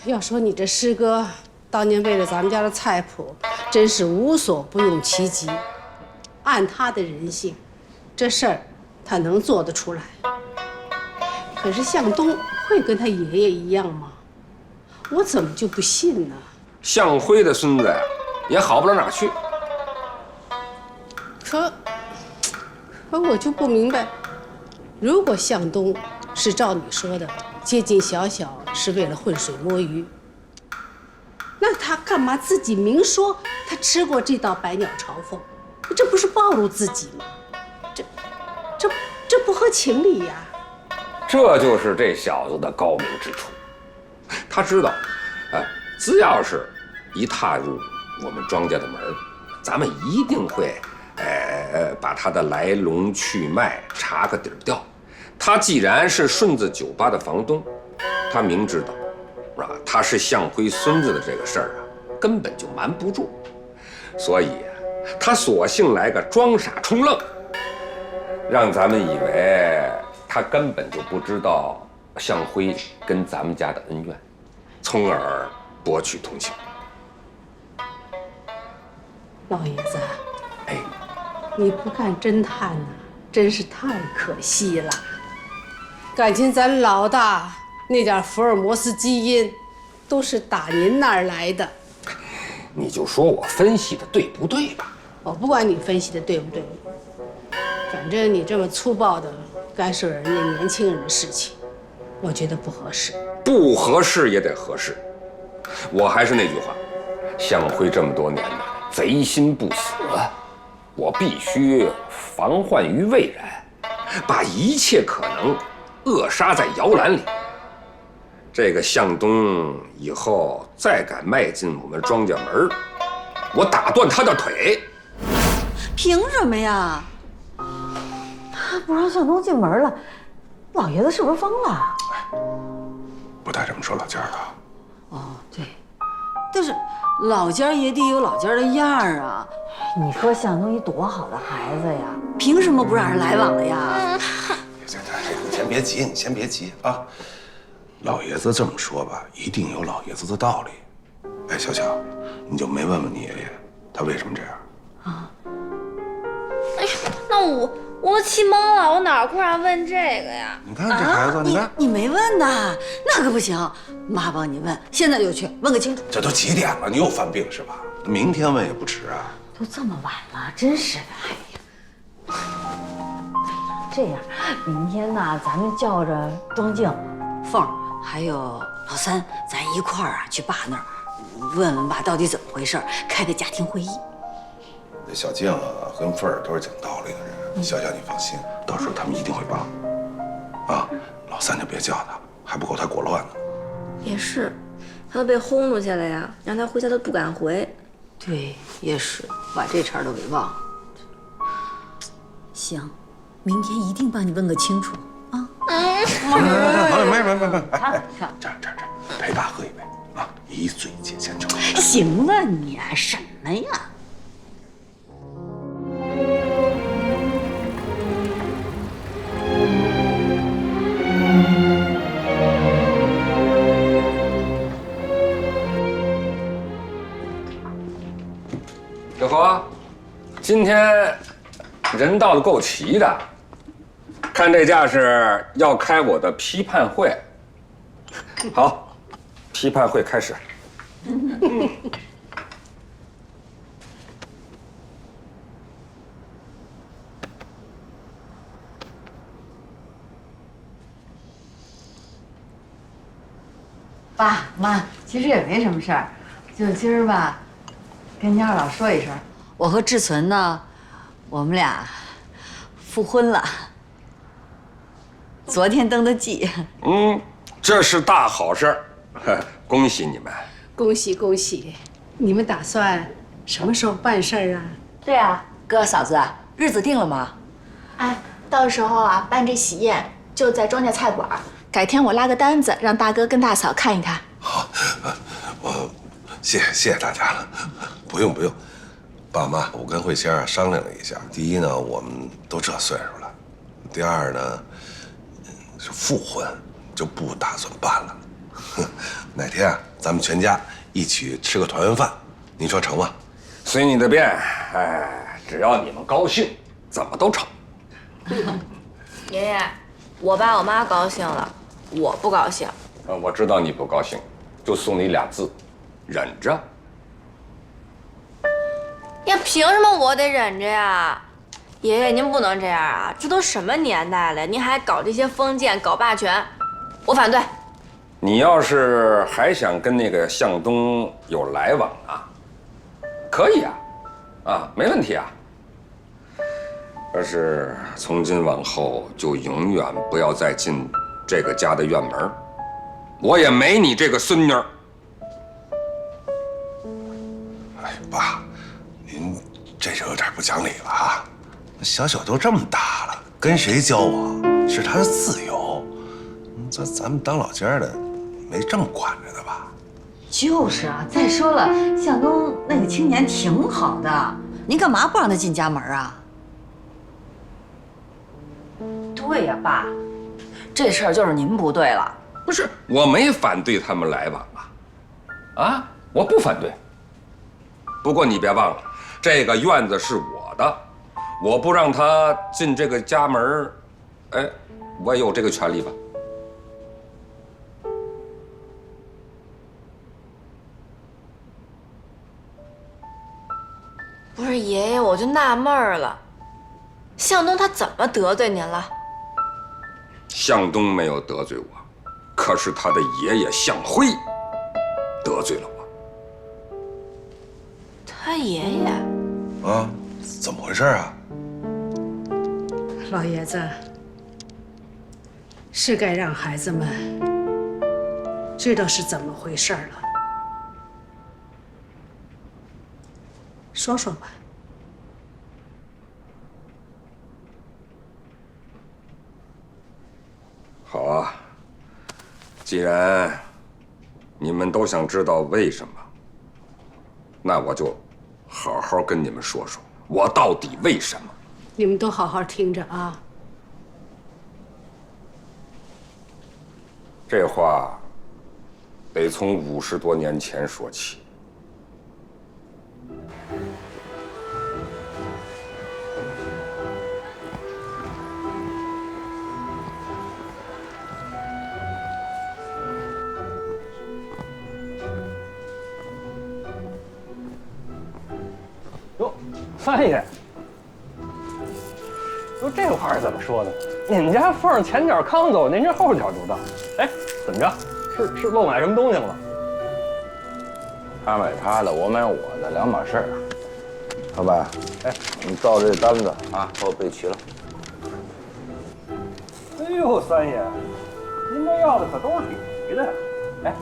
要说你这师哥当年为了咱们家的菜谱，真是无所不用其极。按他的人性，这事儿他能做得出来。可是向东会跟他爷爷一样吗？我怎么就不信呢？向辉的孙子呀，也好不到哪去。可我就不明白，如果向东是照你说的接近小小是为了浑水摸鱼，那他干嘛自己明说他吃过这道百鸟朝凤？这不是暴露自己吗？这不合情理呀！这就是这小子的高明之处。他知道，只要是一踏入我们庄家的门，咱们一定会，把他的来龙去脉查个底儿掉。他既然是顺子酒吧的房东，他明知道，他是向辉孙子的这个事儿根本就瞒不住，所以他索性来个装傻充愣，让咱们以为他根本就不知道向辉跟咱们家的恩怨，从而博取同情。老爷子，你不干侦探呢，真是太可惜了。感情咱老大那点福尔摩斯基因，都是打您那儿来的。你就说我分析的对不对吧？我不管你分析的对不对，反正你这么粗暴的干涉人家年轻人的事情，我觉得不合适。不合适也得合适。我还是那句话，向辉这么多年了，贼心不死，我必须防患于未然，把一切可能扼杀在摇篮里。这个向东以后再敢迈进我们庄家门，我打断他的腿。凭什么呀？他不让向东进门了，老爷子是不是疯了？不带这么说老家的。哦，对，但是老家也得有老家的样儿啊。你说向东一多好的孩子呀，凭什么不让人来往了呀？行，你先别急，你先别急啊。老爷子这么说吧，一定有老爷子的道理。哎，小小，你就没问问你爷爷，他为什么这样？啊？哎呀，那我起懵了，我哪顾上问这个呀？你看这孩子，你看你没问呐，那可不行，妈帮你问，现在就去问个清楚。这都几点了，你又犯病是吧？明天问也不迟啊。都这么晚了，真是的，哎呀，这样，明天呢，咱们叫着庄静、凤还有老三，咱一块儿去爸那儿问问爸到底怎么回事，开个家庭会议。这小静跟凤儿都是讲道理的人，小小你放心，到时候他们一定会帮。啊，老三就别叫他，还不够他裹乱呢。也是，他都被轰出去了呀，让他回家都不敢回。对，也是，把这茬都给忘了。行，明天一定帮你问个清楚啊。好了，没，这样，陪爸喝一杯啊，以嘴解千愁。行了你，什么呀？小何，今天人到的够齐的，看这架势要开我的批判会。好，批判会开始。爸妈，其实也没什么事儿，就今儿吧，跟您二老说一声，我和志存呢，我们俩复婚了，昨天登的记。这是大好事儿，恭喜你们！恭喜恭喜！你们打算什么时候办事儿啊？对啊，哥嫂子，日子定了吗？哎，到时候啊，办这喜宴就在庄家菜馆。改天我拉个单子，让大哥跟大嫂看一看。好，我谢谢大家了，不用，爸妈，我跟慧仙商量了一下，第一呢，我们都这岁数了，第二呢，是复婚，就不打算办了。哪天啊，咱们全家一起吃个团圆饭，您说成吗？随你的便，哎，只要你们高兴，怎么都成。爷爷，我爸我妈高兴了，我不高兴。我知道你不高兴，就送你俩字：忍着。呀，凭什么我得忍着呀？爷爷，您不能这样啊！这都什么年代了，您还搞这些封建、搞霸权，我反对。你要是还想跟那个向东有来往啊，可以啊，没问题啊。可是从今往后就永远不要再进这个家的院门，我也没你这个孙女儿。哎，爸，您这就有点不讲理了啊！小小都这么大了，跟谁交往是他的自由，咱们当老家的没这么管着的吧？就是啊，再说了，向东那个青年挺好的，您干嘛不让他进家门啊？对呀，爸，这事儿就是您不对了。不是，我没反对他们来往啊，我不反对。不过你别忘了，这个院子是我的，我不让他进这个家门，哎，我有这个权利吧？不是爷爷，我就纳闷了，向东他怎么得罪您了？向东没有得罪我，可是他的爷爷向辉得罪了我。他爷爷啊，怎么回事啊？老爷子，是该让孩子们知道是怎么回事了。说说吧。好啊，既然你们都想知道为什么，那我就好好跟你们说说，我到底为什么。你们都好好听着啊。这话得从50多年前说起。哟，三爷，哟，这话是怎么说的？你们家凤前脚刚走，您这后脚就到。哎，怎么着？是漏买什么东西了吗？他买他的，我买我的，两码事儿。老板，哎，你照这单子啊，给我备齐了。哎呦，三爷，您这要的可都是挺齐的呀。哎，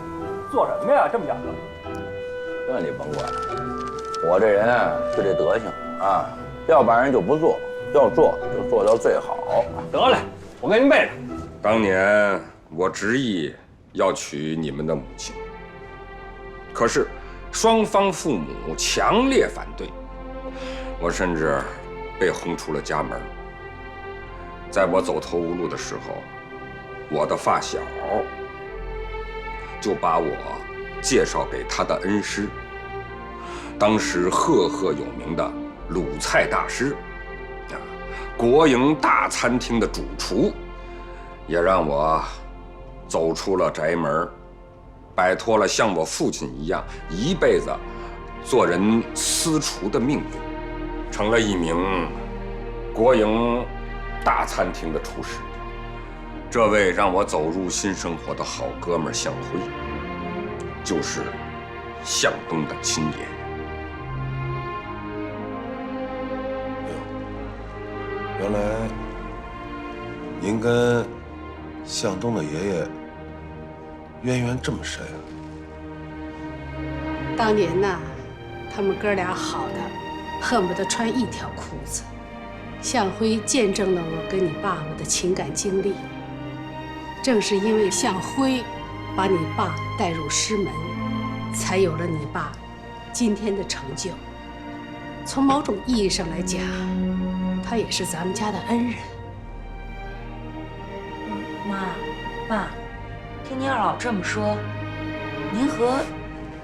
做什么呀？这么讲究？这你甭管，我这人啊就这德行啊，要不然人就不做，要做就做到最好。得嘞，我给您备着。当年我执意要娶你们的母亲，可是双方父母强烈反对，我甚至被轰出了家门。在我走投无路的时候，我的发小就把我介绍给他的恩师，当时赫赫有名的鲁菜大师，国营大餐厅的主厨，也让我走出了宅门，摆脱了像我父亲一样一辈子做人私厨的命运，成了一名国营大餐厅的厨师。这位让我走入新生活的好哥们向辉，就是向东的亲爷爷。原来您跟向东的爷爷渊源这么深啊！当年呐，他们哥俩好的恨不得穿一条裤子。向辉见证了我跟你爸爸的情感经历，正是因为向辉把你爸带入师门，才有了你爸今天的成就。从某种意义上来讲，他也是咱们家的恩人。妈，爸，听您二老这么说，您和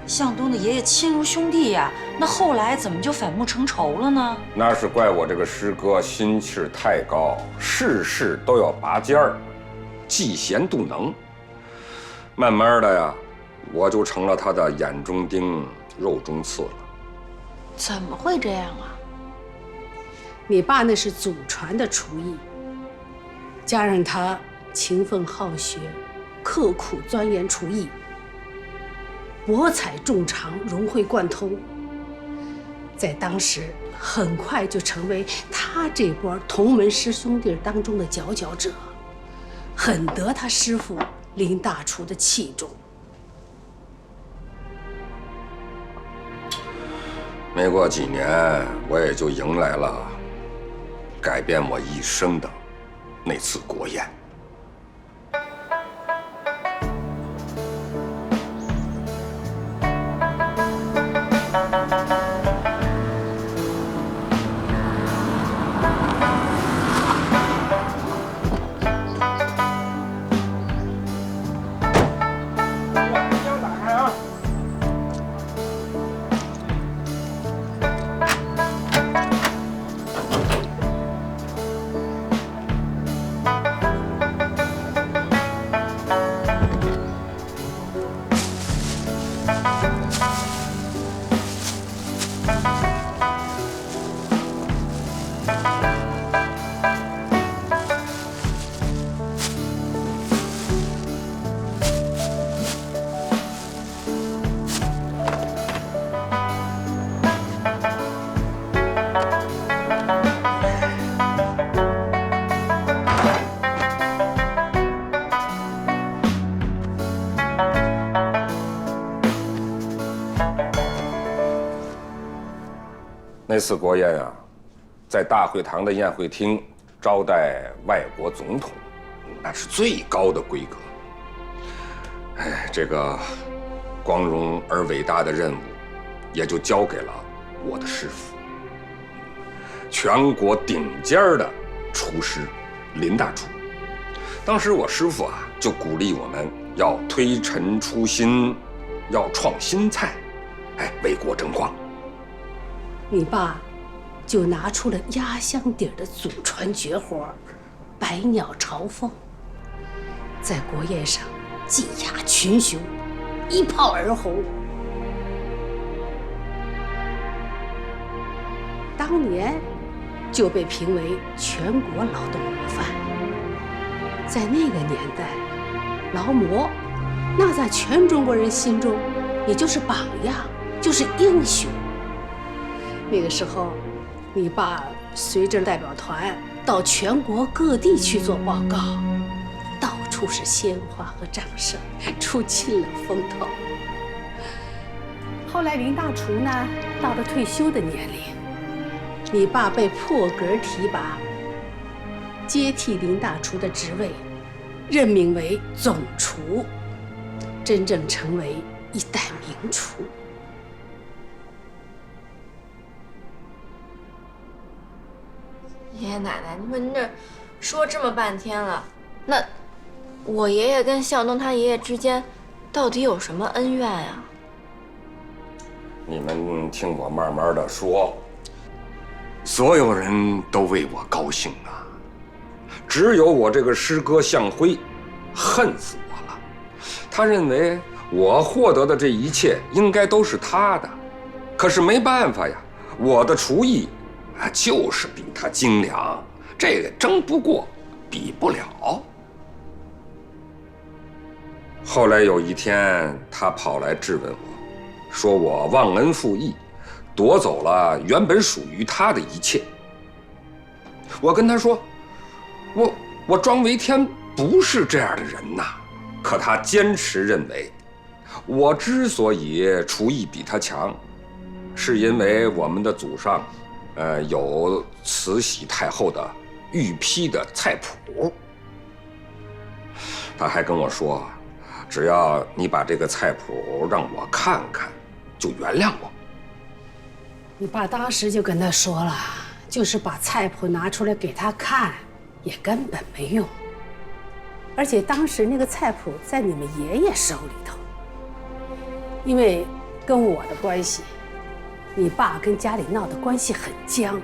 向东的爷爷亲如兄弟呀，那后来怎么就反目成仇了呢？那是怪我这个师哥心气儿太高，事事都要拔尖儿，嫉贤妒能。慢慢的呀，我就成了他的眼中钉、肉中刺了。怎么会这样啊？你爸那是祖传的厨艺，加上他勤奋好学，刻苦钻研厨艺，博采众长，融会贯通，在当时很快就成为他这波同门师兄弟当中的佼佼者，很得他师父林大厨的器重。没过几年，我也就迎来了改变我一生的那次国宴。那次国宴啊，在大会堂的宴会厅招待外国总统，那是最高的规格。哎，这个光荣而伟大的任务，也就交给了我的师傅，全国顶尖的厨师林大厨。当时我师傅啊，就鼓励我们要推陈出新，要创新菜，哎，为国争光。你爸就拿出了压箱底的祖传绝活——百鸟朝凤，在国宴上技压群雄，一炮而红。当年就被评为全国劳动模范。在那个年代，劳模那在全中国人心中也就是榜样，就是英雄。那个时候，你爸随着代表团到全国各地去做报告，到处是鲜花和掌声，出尽了风头。后来林大厨呢，到了退休的年龄，你爸被破格提拔，接替林大厨的职位，任命为总厨，真正成为一代名厨。爷爷奶奶，你说您这说这么半天了，那我爷爷跟向东他爷爷之间到底有什么恩怨呀？你们听我慢慢的说。所有人都为我高兴啊，只有我这个师哥向辉恨死我了。他认为我获得的这一切应该都是他的，可是没办法呀，我的厨艺就是比他精良，这个争不过，比不了。后来有一天，他跑来质问我，说我忘恩负义，夺走了原本属于他的一切。我跟他说，我庄维天不是这样的人呐。可他坚持认为，我之所以厨艺比他强，是因为我们的祖上有慈禧太后的御批的菜谱。他还跟我说，只要你把这个菜谱让我看看，就原谅我。你爸当时就跟他说了，就是把菜谱拿出来给他看，也根本没用。而且当时那个菜谱在你们爷爷手里头，因为跟我的关系，你爸跟家里闹的关系很僵，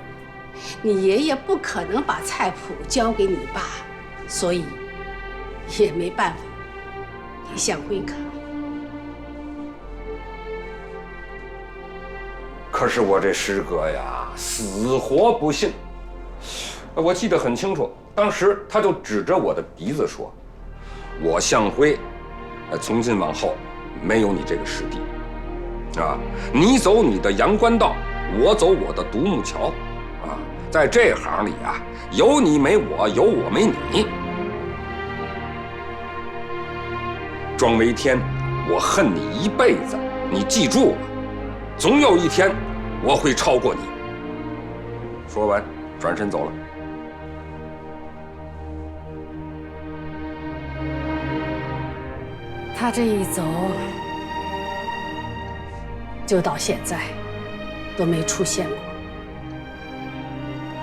你爷爷不可能把菜谱交给你爸，所以也没办法给向辉看。可是我这师哥呀，死活不信。我记得很清楚，当时他就指着我的鼻子说：“我向辉，从今往后没有你这个师弟，啊，你走你的阳关道，我走我的独木桥，啊，在这行里啊，有你没我，有我没你。庄维天，我恨你一辈子，你记住了。”总有一天，我会超过你。说完，转身走了。他这一走，就到现在都没出现过。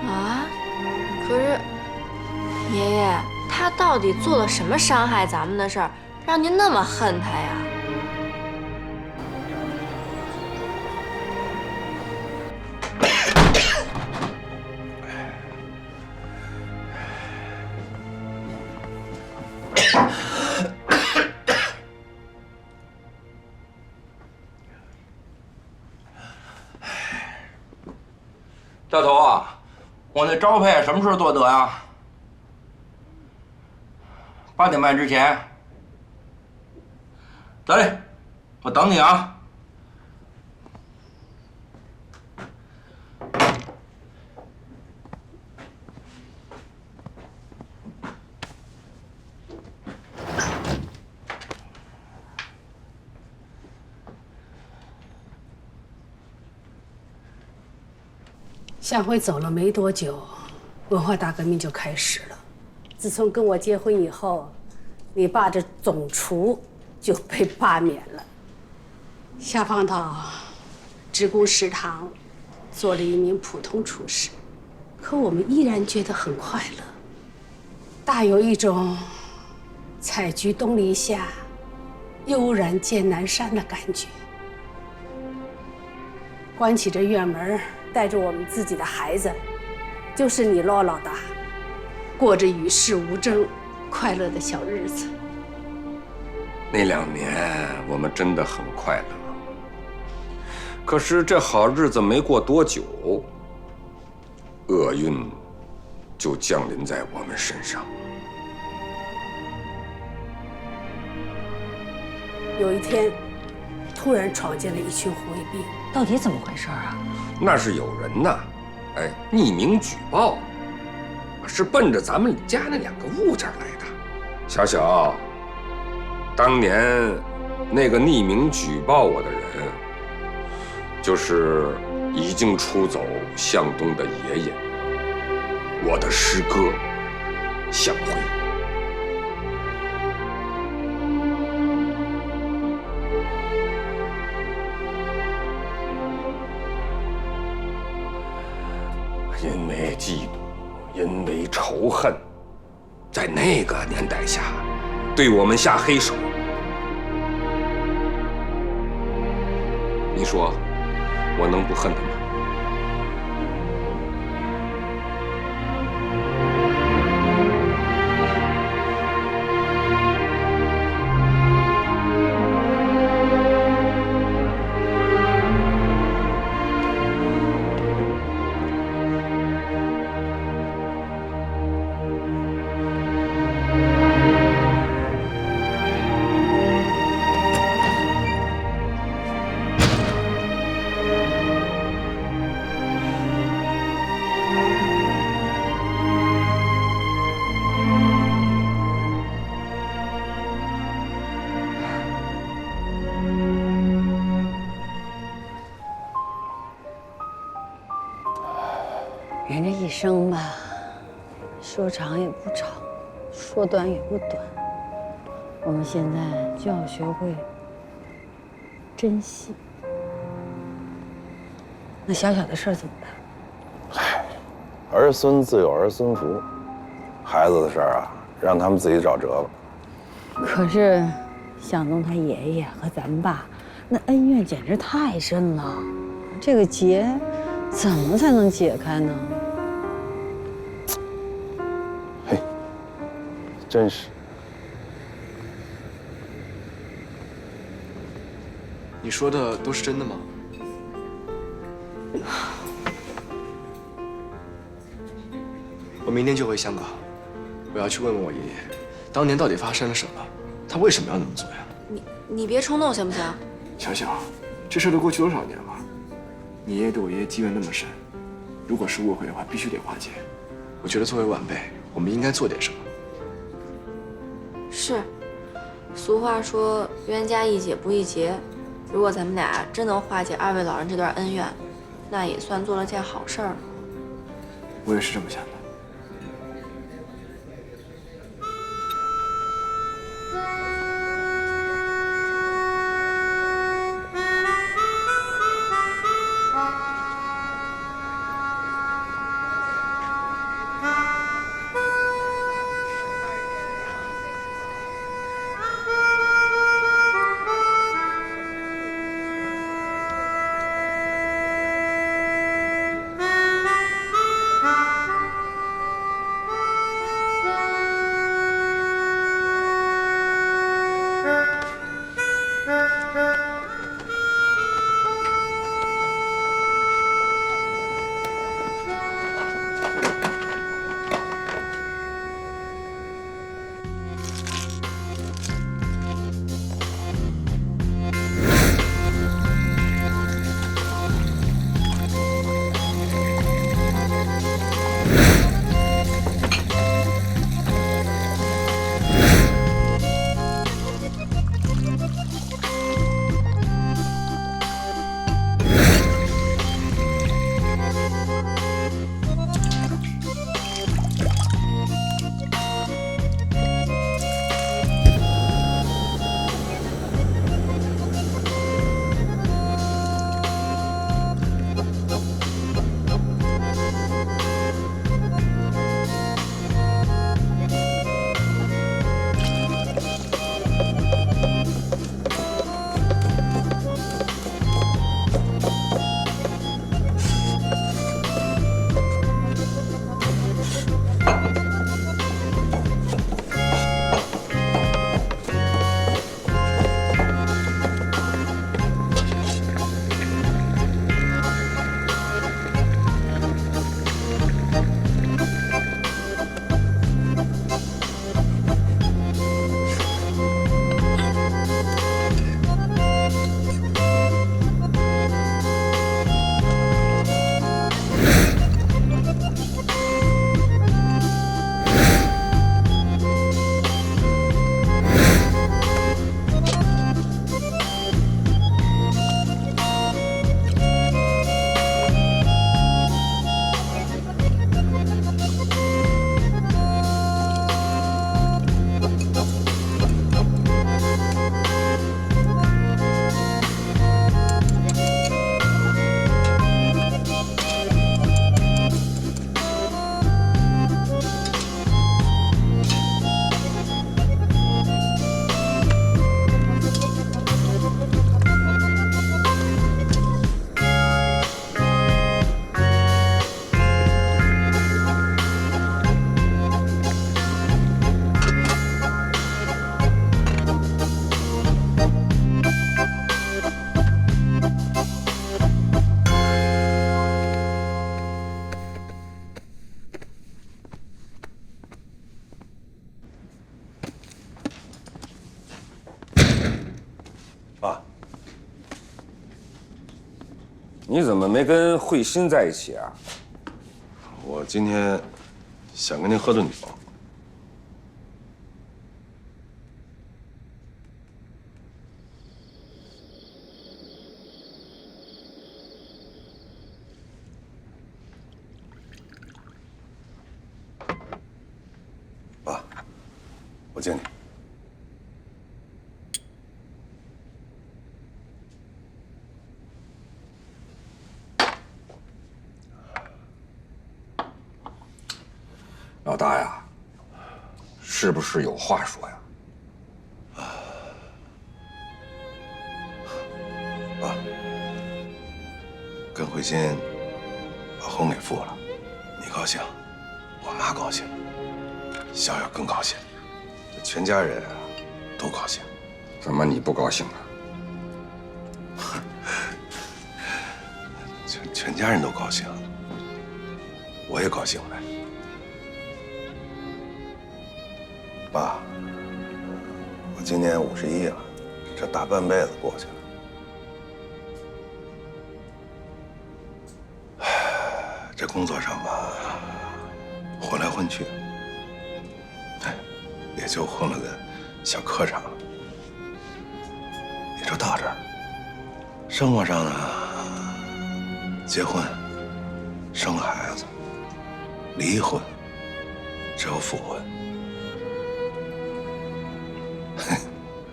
啊？可是，爷爷，他到底做了什么伤害咱们的事儿，让您那么恨他呀？教头啊，我那招牌什么时候做得呀？8点半之前。得嘞，我等你啊。向辉走了没多久，文化大革命就开始了。自从跟我结婚以后，你爸这总厨就被罢免了，下放到职工食堂做了一名普通厨师。可我们依然觉得很快乐，大有一种采菊东篱下，悠然见南山的感觉。关起这院门，带着我们自己的孩子，就是你唠老大，过着与世无争、快乐的小日子。那2年我们真的很快乐，可是这好日子没过多久，厄运就降临在我们身上。有一天，突然闯进了一群红卫兵。到底怎么回事啊？那是有人呐，匿名举报，是奔着咱们家那2个物件来的。小小，当年那个匿名举报我的人，就是已经出走向东的爷爷，我的师哥向辉。因为嫉妒，因为仇恨，在那个年代下，对我们下黑手。你说，我能不恨他吗？人这一生吧，说长也不长，说短也不短。我们现在就要学会珍惜。那小小的事儿怎么办？儿孙自有儿孙福，孩子的事儿啊，让他们自己找辙吧。可是，向东他爷爷和咱爸那恩怨简直太深了，这个结怎么才能解开呢？嘿，真是。你说的都是真的吗？我明天就回香港，我要去问问我爷爷，当年到底发生了什么，他为什么要那么做呀？你别冲动行不行？想想，这事都过去多少年了，你爷爷对我爷爷积怨那么深，如果是误会的话，必须得化解。我觉得作为晚辈，我们应该做点什么。是，俗话说冤家宜解不宜结。如果咱们俩真能化解二位老人这段恩怨，那也算做了件好事儿。我也是这么想的。你怎么没跟慧心在一起啊？我今天想跟您喝顿酒。爸，我敬你。老大呀，是不是有话说呀？爸，跟慧心把婚给复了，你高兴，我妈高兴，逍遥更高兴，这全家人啊都高兴。怎么你不高兴啊？全家人都高兴，我也高兴呗。爸，我今年51了，这大半辈子过去了。这工作上吧，混来混去，也就混了个小科长。也就到这儿。生活上呢，结婚、生孩子、离婚，只有复婚，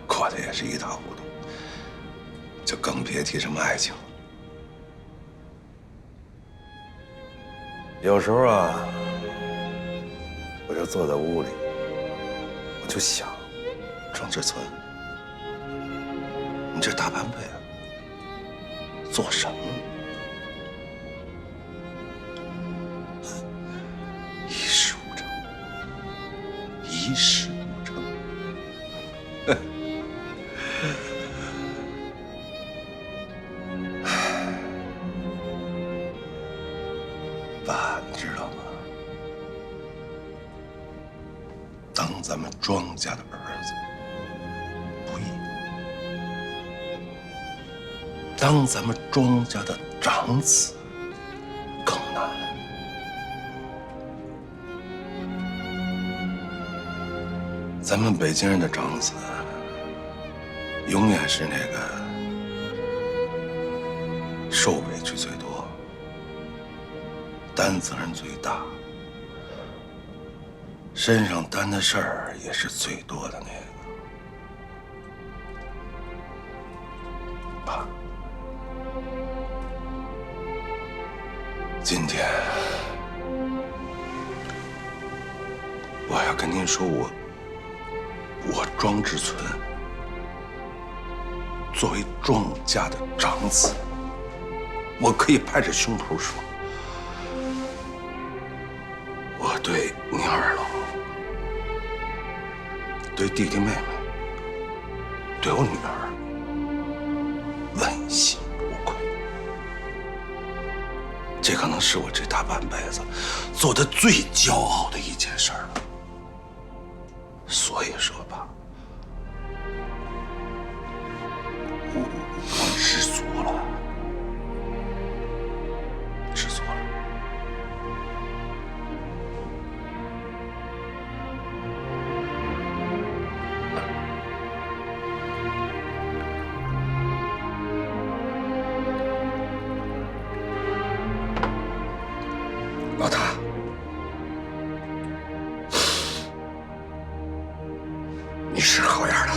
过得也是一塌糊涂，就更别提什么爱情了。有时候啊，我就坐在屋里，我就想，庄志存，你这大半辈子做什么？一事无成，一事无成。爸，你知道吗？当咱们庄家的儿子不易，当咱们庄家的长子更难。咱们北京人的长子，永远是那个受委屈最多、担责任最大、身上担的事儿也是最多的那个。爸，今天我要跟您说，我庄志存作为庄家的长子，我可以拍着胸脯说，我对您二老、对弟弟妹妹、对我女儿问心无愧。这可能是我这大半辈子做的最骄傲的一件事儿了。所以说吧，我知足了，知足了。老大，你是好样的。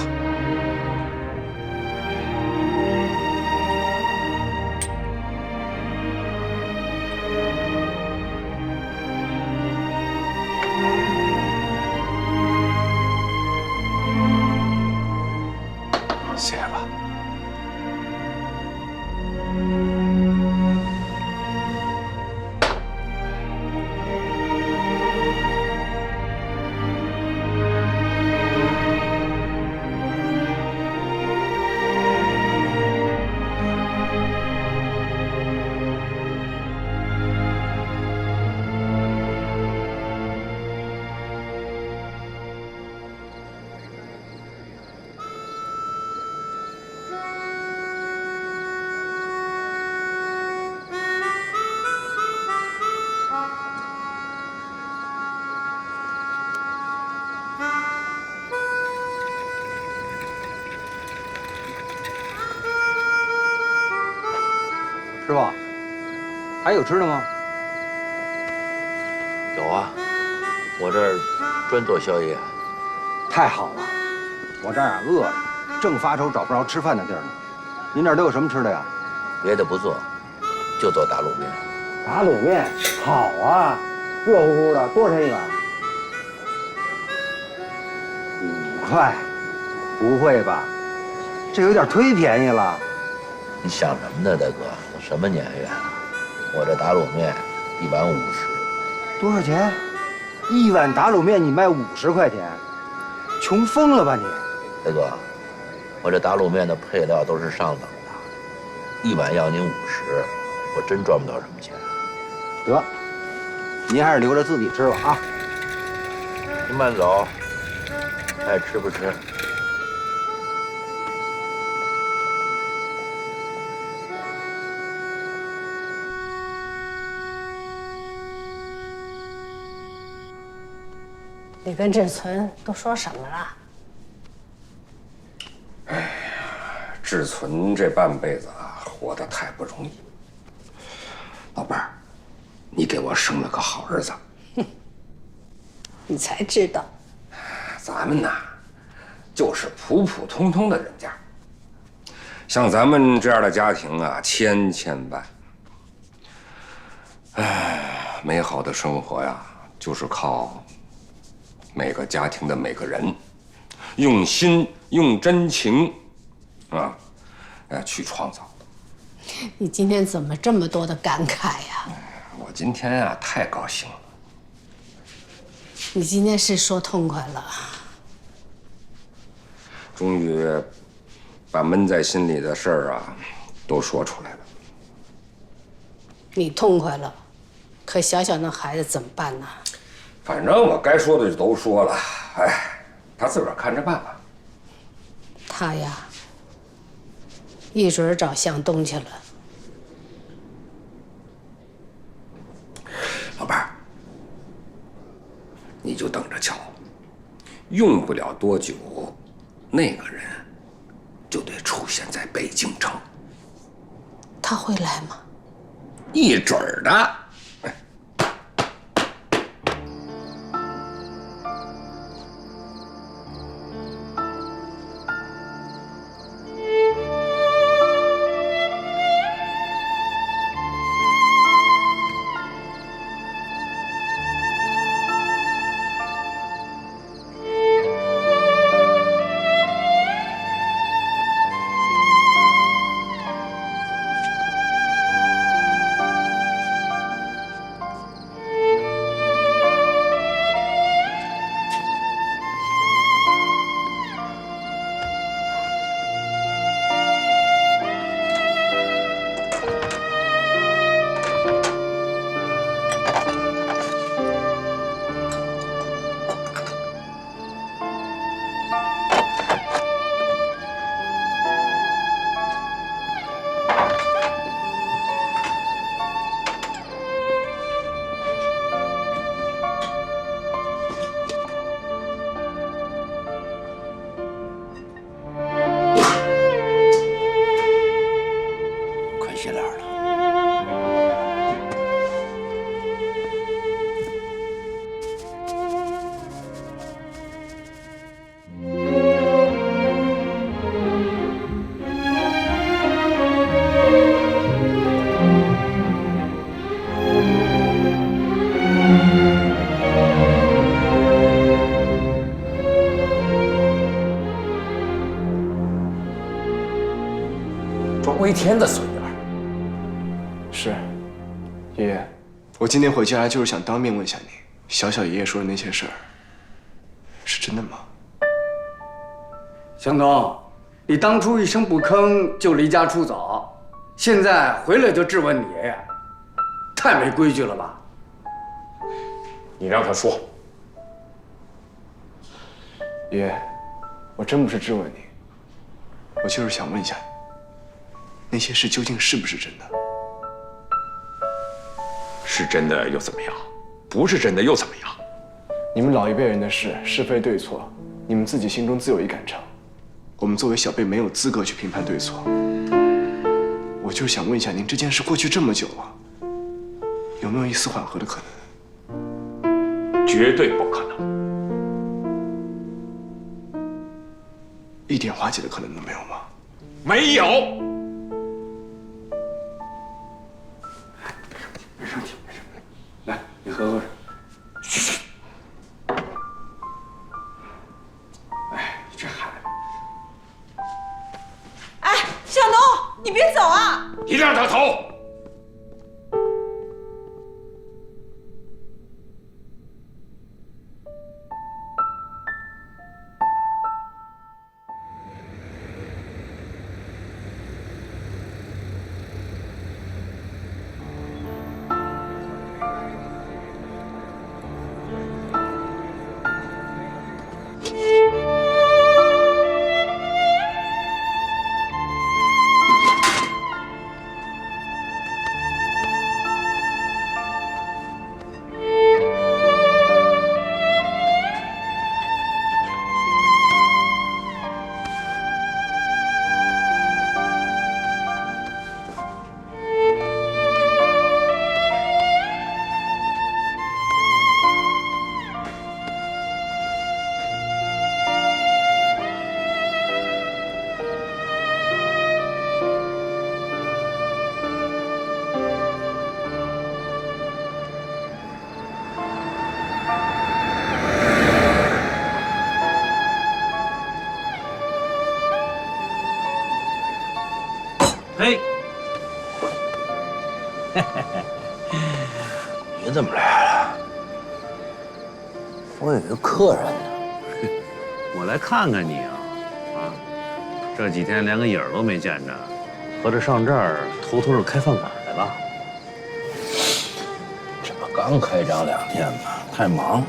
谢谢吧。师傅，还有吃的吗？有啊，我这儿专做宵夜。太好了，我这儿啊饿了，正发愁找不着吃饭的地儿呢。您这儿都有什么吃的呀？别的不做，就做打卤面。打卤面好啊，热乎乎的，多少钱一碗？5块？不会吧，这有点忒便宜了。你想什么呢，大哥？都什么年月了？我这打卤面1碗50，多少钱？1碗打卤面你卖50块钱，穷疯了吧你？大哥，我这打卤面的配料都是上等的，1碗要您50，我真赚不到什么钱。得，您还是留着自己吃吧啊。您慢走，爱吃不吃。你跟志存都说什么了？哎呀，志存这半辈子啊，活得太不容易。老伴儿，你给我生了个好儿子。你才知道，咱们呐，就是普普通通的人家。像咱们这样的家庭啊，千千万。哎，美好的生活呀，就是靠每个家庭的每个人用心、用真情啊，去创造的。你今天怎么这么多的感慨呀？我今天啊，太高兴了。你今天是说痛快了，终于把闷在心里的事儿啊，都说出来了。你痛快了，可小小那孩子怎么办呢？反正我该说的就都说了，哎，他自个儿看着办吧。他呀，一准儿找向东去了。老伴儿，你就等着瞧，用不了多久，那个人就得出现在北京城。他会来吗？一准儿的。庄维天的孙女儿。是，爷爷，我今天回家就是想当面问下你，小小爷爷说的那些事儿，是真的吗？向东，你当初一声不吭就离家出走，现在回来就质问你爷爷，太没规矩了吧？你让他说。爷爷，我真不是质问你，我就是想问一下你。那些事究竟是不是真的？是真的又怎么样？不是真的又怎么样？你们老一辈人的事，是非对错，你们自己心中自有一杆秤。我们作为小辈，没有资格去评判对错。我就是想问一下您，这件事过去这么久了，有没有一丝缓和的可能？绝对不可能，一点化解的可能都没有吗？没有。别生气，别生气，来，你喝口水。哎，这孩子。哎，向东，你别走啊！一定让他走。嘿，你怎么来了？我有一个客人呢。我来看看你啊，这几天连个影儿都没见着，合着上这儿偷偷的开饭馆来了？这不刚开张2天吗？太忙，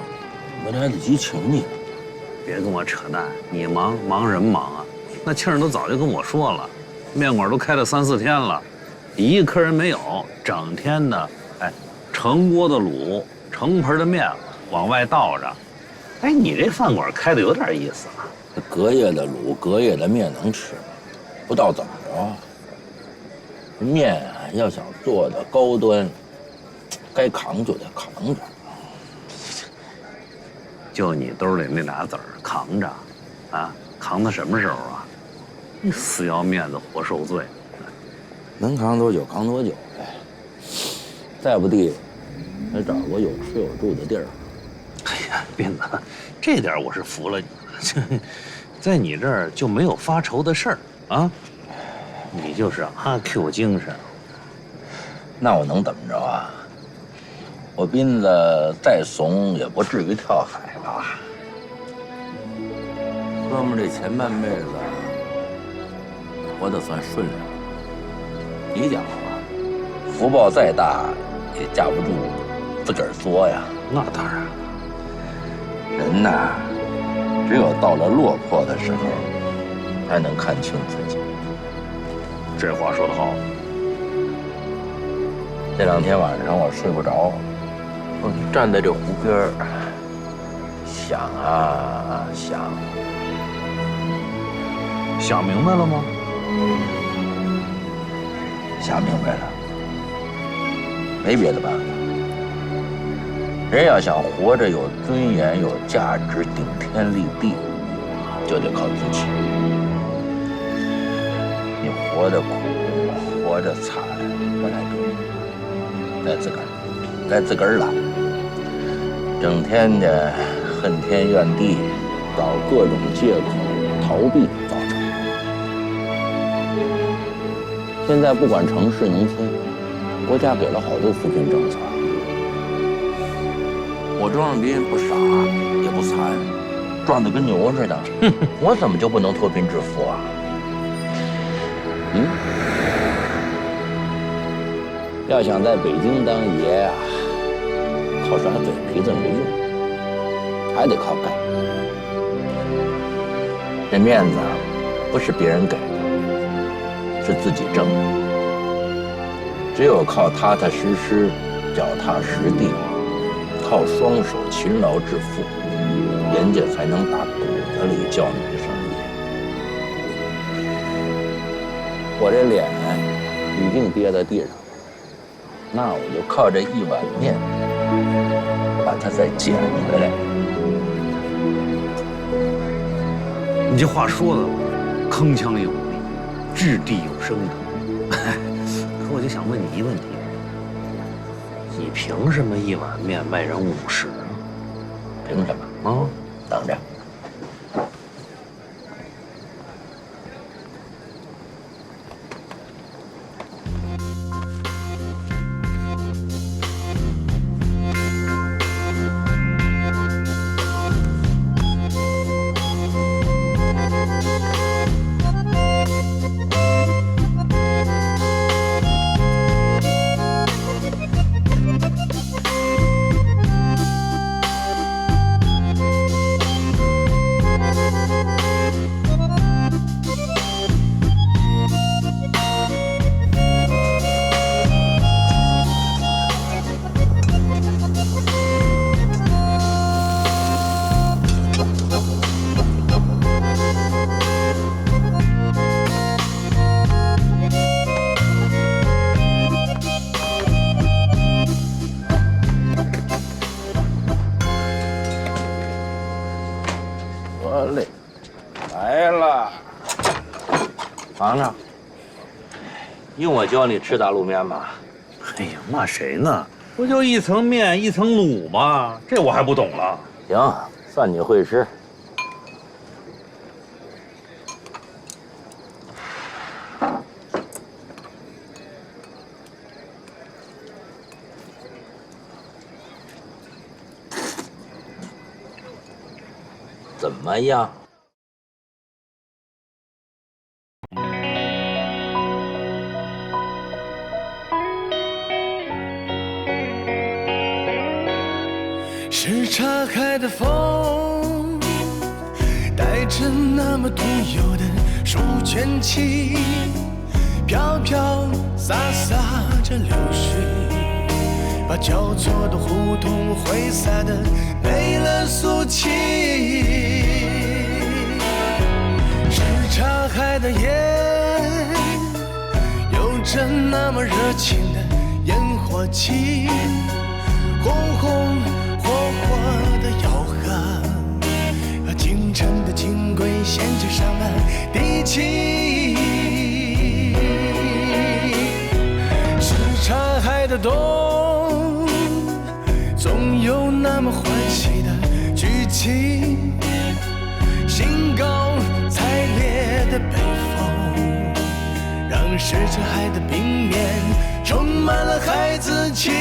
没来得及请你。别跟我扯淡，你忙什么忙啊？那庆儿都早就跟我说了，面馆都开了3、4天了，一个客人没有，整天的成锅的卤，成盆的面往外倒着。哎，你这饭馆开的有点意思啊。隔夜的卤，隔夜的面能吃吗？不知道怎么着啊。面啊，要想做的高端，该扛就得扛着。就你兜里那俩字儿扛着，啊，扛到什么时候啊？你死要面子活受罪，能扛多久扛多久呗。再不地，还找个有吃有住的地儿。哎呀，斌子，这点我是服了你了。在你这儿就没有发愁的事儿啊？你就是阿 Q 精神。那我能怎么着啊？我斌子再怂也不至于跳海吧？哥们儿这前半辈子活得算顺利。你讲吧，福报再大也架不住自个儿作呀。那当然。人呐，只有到了落魄的时候，才能看清自己。这话说得好。这2天晚上我睡不着，我站在这湖边儿，想啊想，想明白了吗？想明白了，没别的办法。人要想活着有尊严、有价值、顶天立地，就得靠自己。你活得苦，活着惨，不来对，该自个儿揽。整天的恨天怨地，找各种借口逃避造成。现在不管城市农村，国家给了好多扶贫政策。我装的比人不傻也不残，装的跟牛似的。我怎么就不能脱贫致富啊？要想在北京当爷啊，靠耍嘴皮子没用，还得靠干。这面子不是别人给的，是自己挣的。只有靠踏踏实实、脚踏实地，靠双手勤劳致富，人家才能打骨子里叫你声爷。我这脸已经跌在地上，那我就靠这1碗面把它再捡回来。你这话说的铿锵有力，掷地有声的。可我就想问你一问题：你凭什么1碗面卖人50啊？凭什么啊？等着。用我教你吃打卤面吗？哎呀，骂谁呢？不就一层面一层卤吗？这我还不懂了。行，算你会吃。怎么样？是岔开的风，带着那么独有的书卷气，飘飘洒洒着流水，把交错的胡同挥洒的没了俗气。是岔开的夜，有着那么热情的烟火气，红红火火的吆喝，和京城的金龟衔着上了地气。是岔开的冬，总有那么欢喜的剧情，兴高采烈的北风，让什刹海的冰面充满了孩子气。